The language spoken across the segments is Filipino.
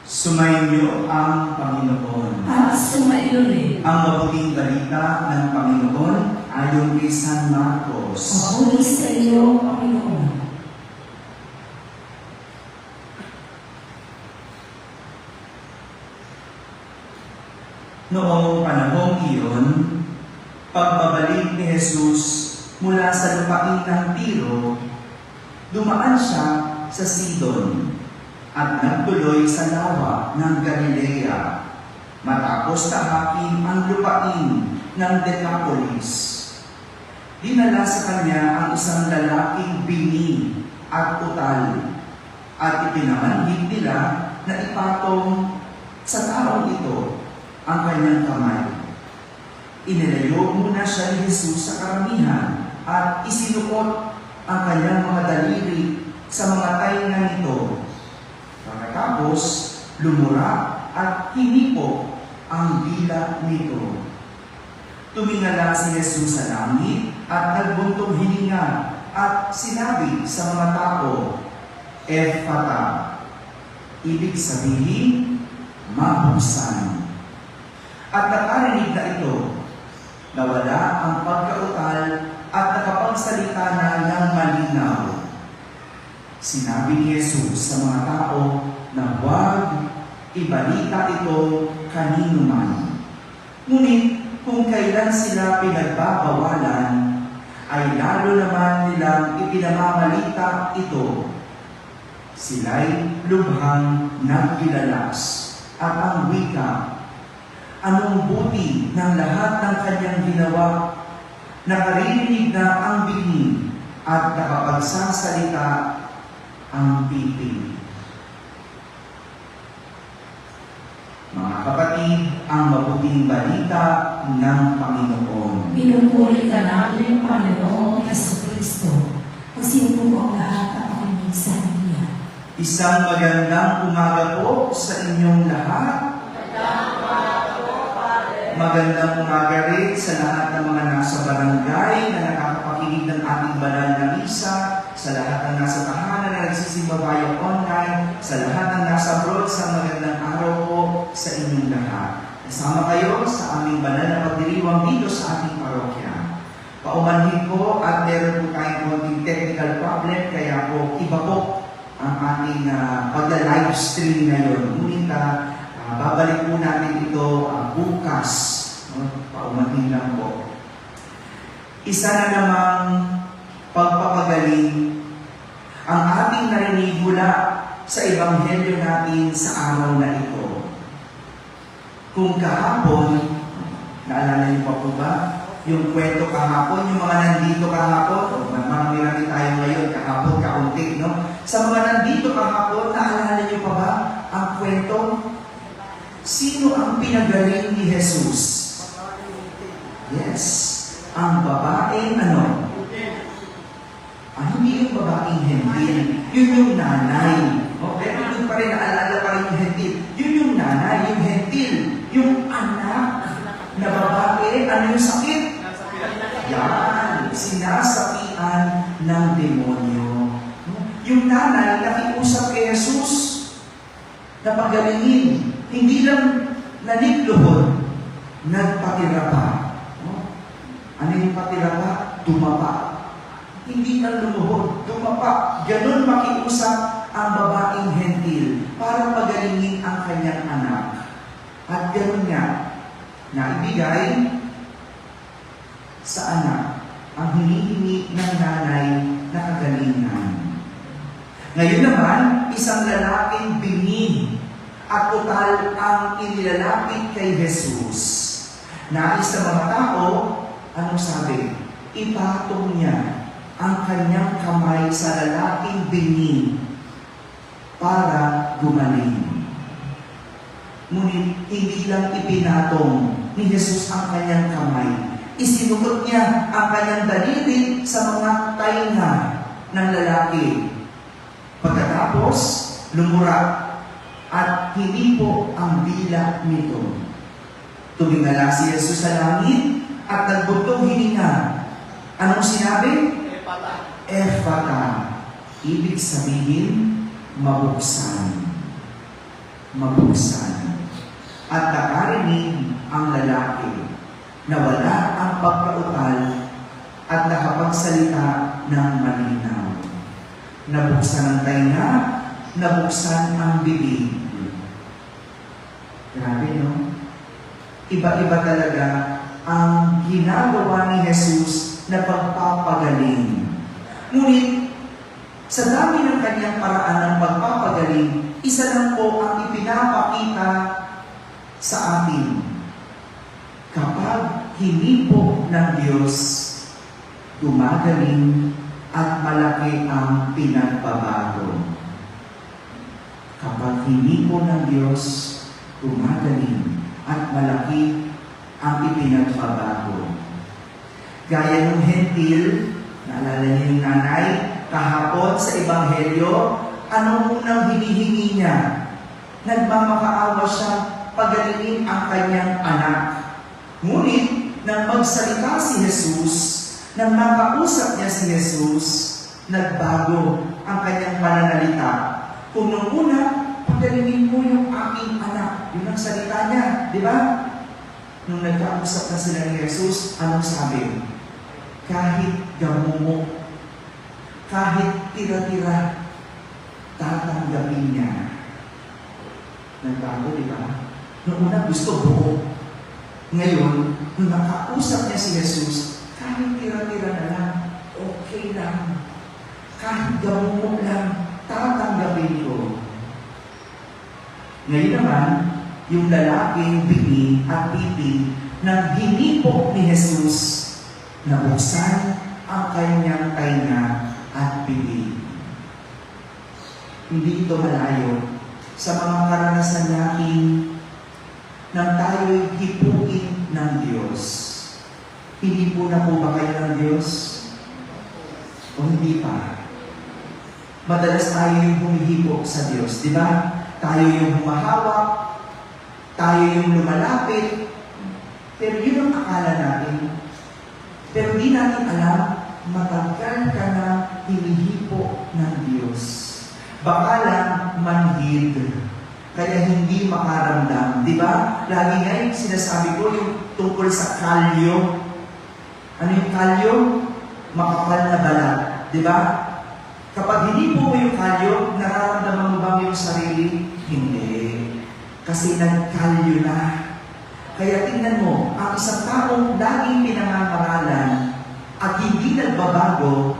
Sumainyo ang Panginoon. At sumaiyo rin. Ang mabuting balita ng Panginoon ayon kay San Marcos. Papuri sa iyo, Panginoon. Noong panahong iyon, pagbabalik ni Jesus mula sa lupain ng Tiro, dumaan siya sa Sidon at nagtuloy sa lawa ng Galilea matapos tahakin ang lupain ng Decapolis. Dinala sa kanya ang isang lalaking bingi at utal at ipinamanhid nila na ipatong sa taong ito ang kanyang kamay. Inilayo muna siya ni Jesus sa karamihan at isinuot ang kanyang mga daliri sa mga tainga nito. Pagkatapos, lumura at hinipo ang dila nito. Tumingala si Jesus sa langit at nagbuntong hininga at sinabi sa mga tao, Ephphatha, ibig sabihin, mabuksan. At nakarinig na ito, nawala ang pagkautal at nakapagsalita na ng malinaw. Sinabi ni Jesus sa mga tao na huwag ibalita ito kanino man. Ngunit kung kailan sila pinagbabawalan, ay lalo naman nilang ipinamamalita ito. Sila'y lubhang nagkilalas at ang wika, anong buti ng lahat ng kanyang ginawa, nakarinig na ang bingi at nakapagsasalita ang pipi. Mga kapatid, ang mabuting balita ng Panginoon. Pinupuri ka namin, Panginoong Jesucristo, kasi po ang lahat ang aming saniya. Isang magandang umaga po sa inyong lahat. Magandang umaga rin sa lahat ng mga nasa barangay na nakakapakinig ng ating banal na misa, sa lahat ng nasa tahanan na nagsisimba via online, sa lahat ng nasa abroad, sa magandang araw po sa inyong lahat. Kasama kayo sa aming banal na pagdiriwang dito sa ating parokya. Paumanhin po at meron po tayong konting technical problem, kaya po iba po ang ating pagda-live stream ngayon. Ngunit babalik po natin ito bukas. Paumanhin lang po. Isa na namang pagpapagaling ang ating narinig mula sa ebanghelyo natin sa araw na ito. Kung kahapon, naalala niyo pa po ba? Yung kwento kahapon, yung mga nandito kahapon, marami tayo ngayon, kahapon, kaunti, no? Sa mga nandito kahapon, naalala niyo pa ba ang kwento? Sino ang pinagaling ni Jesus? Yes, ang babaeng ano? Hindi yung babaeng hentil. Yun yung nanay. Pero yun pa rin, naalala pa rin yung hentil. Yun yung nanay, yung hentil. Yung anak na babae, ano yung sakit? Yan, sinasapian ng demonyo. Yung nanay, nakiusap kay Jesus na pagalingin. Hindi lang nanigluhod, nagpatira pa. Ano yung patira pa? Dumapa. Hindi na lumuhod, dumapa. Ganon makiusap ang babaeng hentil para pagalingin ang kanyang anak. At ganon nga, naibigay sa anak ang hinihingi ng nanay na kagalingan. Ngayon naman, isang lalaking bingi at total ang inilalapit kay Jesus. Nais sa mga tao, anong sabi? Ipatong niya ang kanyang kamay sa lalaking bingi para gumaling. Ngunit hindi lang ipinatong ni Jesus ang kanyang kamay. Isinugot niya ang kanyang daliri sa mga tainga ng lalaki. Pagkatapos, lumura at hinipo ang dila nito. Tumingala si Jesus sa langit at nagbuntong hininga. Anong sinabi? Ephphatha. Ibig sabihin, mabuksan. mabuksan. At nakarinig ang lalaki na wala ang pagkautal at nakapagsalita ng malinaw. Nabuksan ang tainga, nabuksan ang bibig. Grabe, no? Iba-iba talaga ang ginagawa ni Jesus na pagpapagaling. Ngunit, sa dami ng kanyang paraan ng pagpapagaling, isa lang po ang ipinapakita sa atin. Kapag hinipok ng Diyos, gumagaling at malaki ang pinagbabago. Kapag hinipok ng Diyos, gumagaling at malaki ang ipinagbabago. Gaya ng hentil, naalala niyo yung nanay, kahapon sa Ebanghelyo, anong unang hinihingi niya? Nagmamakaawa siya, pagalingin ang kanyang anak. Ngunit, nang magsalita si Jesus, nang makausap niya si Jesus, nagbago ang kanyang pananalita. Kung nung una, pagalingin mo yung aking anak. Yun ang salita niya, di ba? Nung nagkausap na sila ni Jesus, anong sabi? Kahit gamumo, kahit tira-tira, tatanggapin niya. Nagbago, di ba? Noong una gusto buo. Ngayon, nung nakausap niya si Jesus, kahit tira-tira na lang, okay lang. Kahit gamumo lang, tatanggapin ko. Ngayon naman, yung lalaking bini at pipi nang hinipok ni Jesus, nabuksan ang kanyang tainga at bibig. Hindi ito malayo sa mga karanasan natin nang tayo'y hipuin ng Diyos. Hindi po na po ba kayo ng Diyos? O hindi pa? Madalas tayo yung humihipok sa Diyos, di ba? Tayo yung humahawak, tayo yung lumalapit, pero yun ang akala natin. Pero di natin alam, matagal ka na hinihipo ng Diyos. Baka lang manhid, kaya hindi makaramdam. Di ba? Lagi nga yung sinasabi ko yung tungkol sa kalyo. Ano yung kalyo? Makapal na balat. Di ba? Kapag hinipo mo yung kalyo, nararamdaman mo ba yung sarili? Hindi. Kasi nagkalyo na. Kaya tingnan mo, ang isang taong laging pinangangaralan at hindi nagbabago,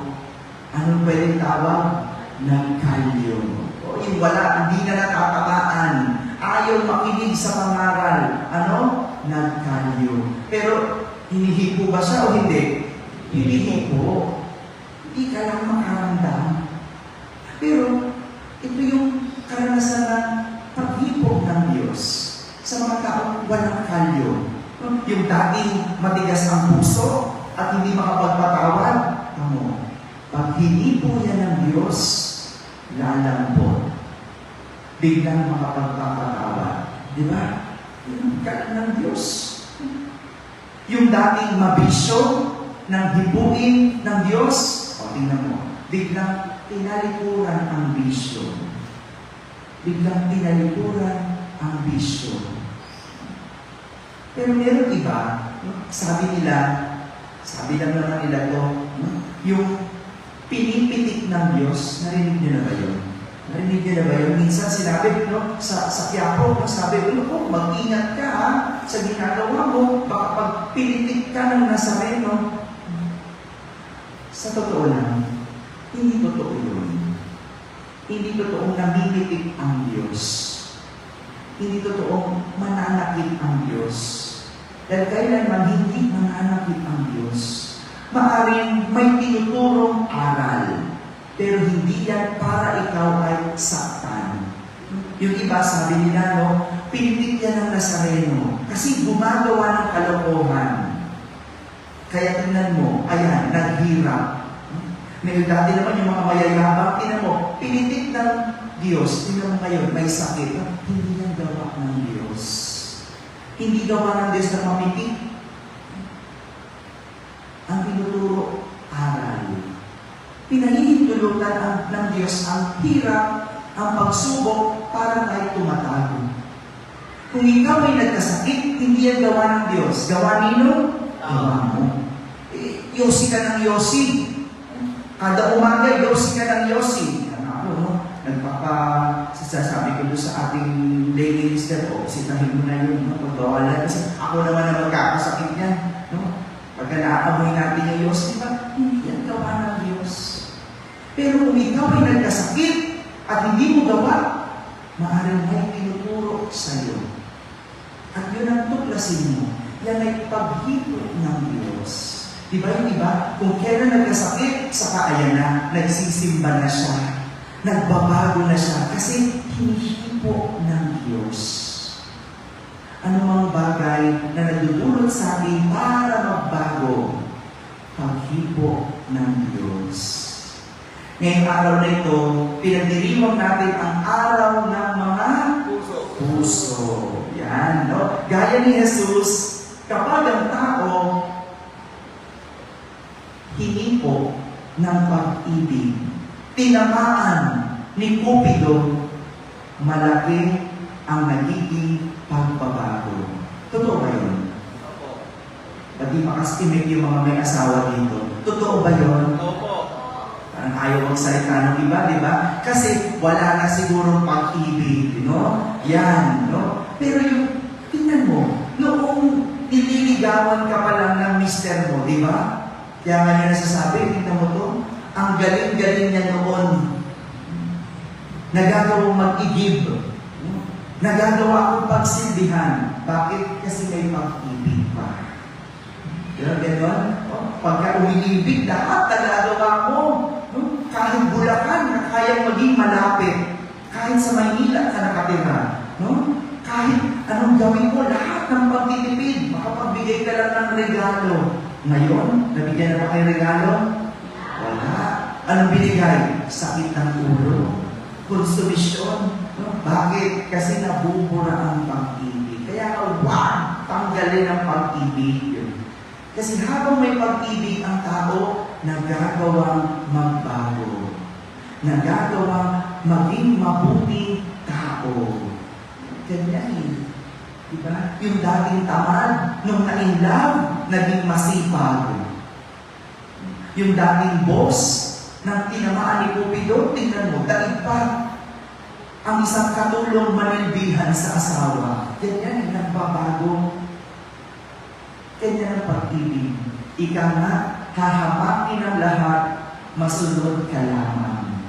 anong pwedeng tawag? Nagkalyo. O yung wala, hindi na natatabaan. Ayaw makinig sa pangaral. Ano? Nagkalyo. Pero, hinihipo ba siya o hindi? Hinihipo. Hindi ka lang makaramdam. Pero, ito yung karanasan ng paghipok ng Diyos sa mga taong walang kalyo. Yung dating matigas ang puso at hindi makapagpatawad, pag hinipo yan ng Diyos, lalambot. Biglang makapagpapatawad. Di ba? Yung galing ng Diyos. Yung dating mabisyo ng hipuin ng Diyos, o tingnan mo, biglang tinalikuran ang bisyo. Biglang tinalikuran ang bisyo. Pero meron iba, sabi lang naman nila to, yung pinipitik ng Diyos, narinig niyo na ba yun? Narinig niyo na ba yun? Minsan sinabi, sa Quiapo, sabi, mag-ingat ka sa ginagawa mo, baka pag pinitik ka ng Nazareno. Sa totoo lang, hindi totoo yun. Hindi totoong namimitik ang Diyos. Hindi totoong mananakit ang Diyos. Dahil kailanman hindi mananakit ang Diyos. Maaring may tinuturong aral, pero hindi yan para ikaw ay saktan. Yung iba sabi nila, pinitik yan ng Nazareno kasi gumagawa ng kalokohan. Kaya tingnan mo, ayan, naghirap. Ngayon dati naman yung mga mayayabang, tingnan mo, pinitik ng Diyos, tingnan mo ngayon, may sakit. Hindi yan gawa ng Diyos. Hindi gawa ng Diyos na mamitik. Ang tinuturo, aral. Pinahihintulutan ng Diyos ang hirap, ang pagsubok para tayo tumatago. Kung ikaw ay nagkasakit, hindi yan gawa ng Diyos. Gawa nino? Gawa mo. Yosi ka ng yosi. Kada umaga, yosi ka ng yosi. Ako, no? Sasabi ko doon sa ating lay minister, sitahin mo na yun, no? Pagbawalan. Kasi ako naman na magkakasakit niyan. No? Pagka naaamoy natin yung yosi, diba? Hindi yan gawa ng Diyos. Pero kung ikaw ay nagkasakit at hindi mo gawa, maaaring may tinuturo sa iyo. At yun ang tuklasin mo. Yan ay paghito ng Diyos. Diba yung iba? Kung kailan nagkasakit, saka ayan na, nagsisimba na siya. Nagbabago na siya. Kasi hinihipo ng Diyos. Ano mga bagay na nagdudulot sa atin para magbago? Paghipo ng Diyos. Ngayong araw na ito, pinagdiriwang natin ang araw ng mga puso. Yan, no? Gaya ni Jesus, kapag ang tao hinipo ng pag-ibig, tinamaan ni Cupido, malaki ang nagiging pagbabago. Totoo ba yun? Ba't di makastimik yung mga may asawa dito? Totoo ba yun? Parang ayaw magsalita ng iba, di ba? Kasi wala na siguro pag-ibig, no? Yan, no? Pero yung, tingnan mo, noong nililigawan ka pa lang ng mister mo, di ba? Kaya nga niya nasasabi, tingnan mo to, ang galing-galing niya noon. Nagagawang mag-igib. Nagagawa akong pagsilbihan. Bakit? Kasi may pag-ibig pa. Diba, gano'n? Pagka umiibig, lahat nagagawa mo. Kahit Bulacan na kayang maging malapit. Kahit sa Maynila ka nakatira. No? Kahit anong gawin mo, lahat ng pagtitipid. Makapagbigay ka lang ng regalo. Ngayon, nabigyan na ba kayo regalo? Wala. Anong binigay? Sakit ng ulo. Konsumisyon. No? Bakit? Kasi nabubura ang pag-ibig. Kaya huwag tanggalin ang pag-ibig. Kasi habang may pag-ibig ang tao, nagagawang magbago. Nagagawang maging mabuting tao. Ganyan eh. Diba? Yung dating tamad, nung na-inlove, naging masipag. Yung dating boss, nang tinamaan ni Cupido, tingnan mo, daig pa ang isang katulong manilbihan sa asawa. Ganyan, nagbabago. Ganyan ang pag-ibig. Ika nga, hahamakin ang lahat, masunod ka lamang.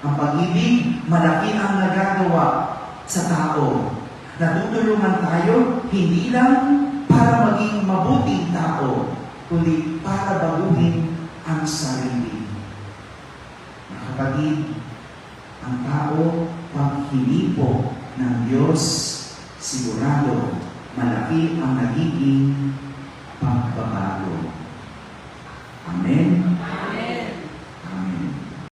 Ang pag-ibig, malaki ang nagagawa sa tao. Natutulungan tayo, hindi lang para maging mabuting tao, kundi para baguhin ang sarili. Mga kapatid, ang tao, pag hinipo ng Diyos, sigurado, malaki ang nagiging pagbabago.